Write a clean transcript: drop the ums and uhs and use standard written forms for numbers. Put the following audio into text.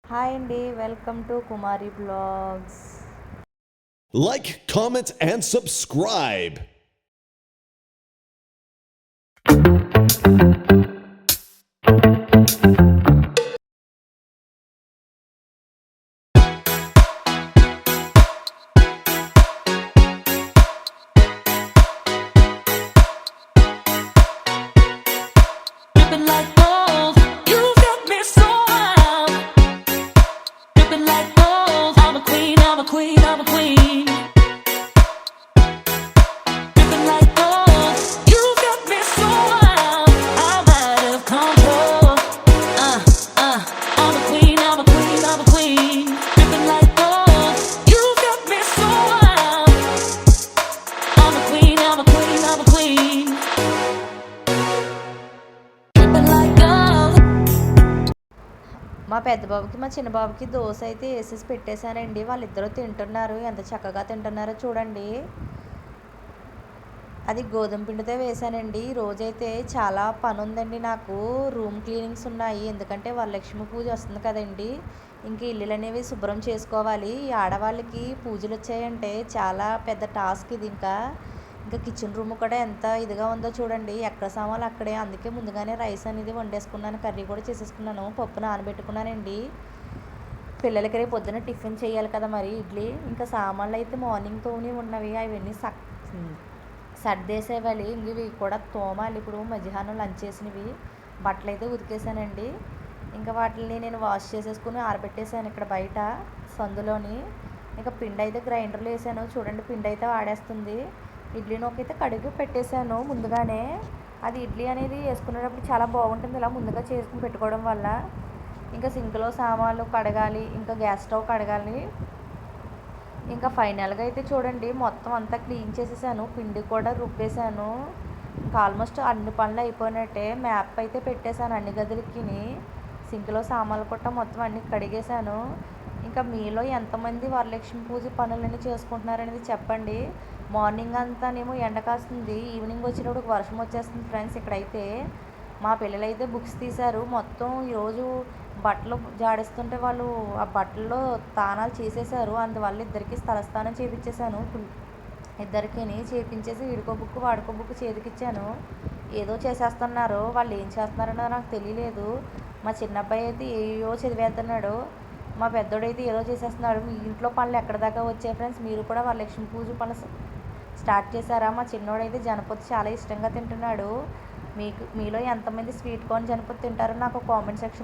Hi అండి. Welcome to Kumari blogs. Like, comment, and subscribe. Dripping like gold, you got me so wild. Dripping like gold, I'm a queen, I'm a queen, I'm a queen. Dripping like gold, you got me so wild. I'm out of control. I'm a queen, I'm a queen, I'm a queen. Dripping like gold, you got me so wild. I'm a queen, I'm a queen, I'm a queen. Dripping like gold. మా పెద్ద బాబుకి మా చిన్న బాబుకి దోశ అయితే వేసేసి పెట్టేశానండి. వాళ్ళిద్దరూ తింటున్నారు. ఎంత చక్కగా తింటున్నారో చూడండి. అది గోధుమ పిండితో వేశానండి. రోజైతే చాలా పని ఉందండి నాకు. రూమ్ క్లీనింగ్స్ ఉన్నాయి. ఎందుకంటే వరలక్ష్మి పూజ వస్తుంది కదండి. ఇంక ఇల్లులు అనేవి శుభ్రం చేసుకోవాలి. ఈ ఆడవాళ్ళకి పూజలు వచ్చాయంటే చాలా పెద్ద టాస్క్ ఇది. ఇంకా కిచెన్ రూమ్ కూడా ఎంత ఇదిగా ఉందో చూడండి. ఎక్కడ సామాన్లు అక్కడే. అందుకే ముందుగానే రైస్ అనేది వండేసుకున్నాను. కర్రీ కూడా చేసేసుకున్నాను. పప్పు నానబెట్టుకున్నానండి. పిల్లలకి రేపు పొద్దున టిఫిన్ చేయాలి కదా మరి ఇడ్లీ. ఇంకా సామాన్లు అయితే మార్నింగ్తోనే ఉన్నవి. అవన్నీ సర్దేసేవాలి. ఇంక ఇవి కూడా తోమాలి. ఇప్పుడు మధ్యాహ్నం లంచ్ చేసినవి బట్టలు అయితే ఉతికేసానండి. ఇంకా వాటిని నేను వాష్ చేసేసుకుని ఆరబెట్టేసాను ఇక్కడ బయట సందులోని. ఇంకా పిండి అయితే గ్రైండర్లో వేసాను. చూడండి పిండి అయితే ఆడేస్తుంది. ఇడ్లీ నూకైతే కడిగి పెట్టేశాను ముందుగానే. అది ఇడ్లీ అనేది వేసుకునేటప్పుడు చాలా బాగుంటుంది ఇలా ముందుగా చేసుకుని పెట్టుకోవడం వల్ల. ఇంకా సింక్లో సామాన్లు కడగాలి. ఇంకా గ్యాస్ స్టవ్ కడగాలి. ఇంకా ఫైనల్గా అయితే చూడండి మొత్తం అంతా క్లీన్ చేసేసాను. పిండి కూడా రుబ్బేశాను. ఇంకా ఆల్మోస్ట్ అన్ని పనులు అయిపోయినట్టే. మ్యాప్ అయితే పెట్టేశాను అన్ని గదులకి. సింక్లో సామాన్లు కూడా మొత్తం అన్ని కడిగేశాను. ఇంకా మీలో ఎంతమంది వరలక్ష్మి పూజ పనులన్నీ చేసుకుంటున్నారనేది చెప్పండి. మార్నింగ్ అంతానేమో ఎండ కాస్తుంది. ఈవినింగ్ వచ్చినప్పుడు వర్షం వచ్చేస్తుంది ఫ్రెండ్స్. ఇక్కడైతే మా పిల్లలైతే బుక్స్ తీశారు. మొత్తం ఈరోజు బట్టలు జాడిస్తుంటే వాళ్ళు ఆ బట్టల్లో తానాలు చేసేసారు. అందువల్ల ఇద్దరికి స్థలస్థానం చేపించేశాను. ఇద్దరికి చేపించేసి వీడికో బుక్ వాడికో బుక్ చేతికిచ్చాను. ఏదో చేసేస్తున్నారు. వాళ్ళు ఏం చేస్తున్నారో నాకు తెలియలేదు. మా చిన్న అబ్బాయి అయితే ఏయో చదివేస్తున్నాడు. మా పెద్దోడైతే ఏదో చేసేస్తున్నాడు. మీ ఇంట్లో పనులు ఎక్కడ దాకా వచ్చాయి ఫ్రెండ్స్? మీరు కూడా వరలక్ష్మి పూజ పనులు స్టార్ట్ చేశారా? మా చిన్నోడైతే జనపతి చాలా ఇష్టంగా తింటున్నాడు. మీలో ఎంతమంది స్వీట్ కార్న్ జనపతి తింటారో నాకు కామెంట్ సెక్షన్లో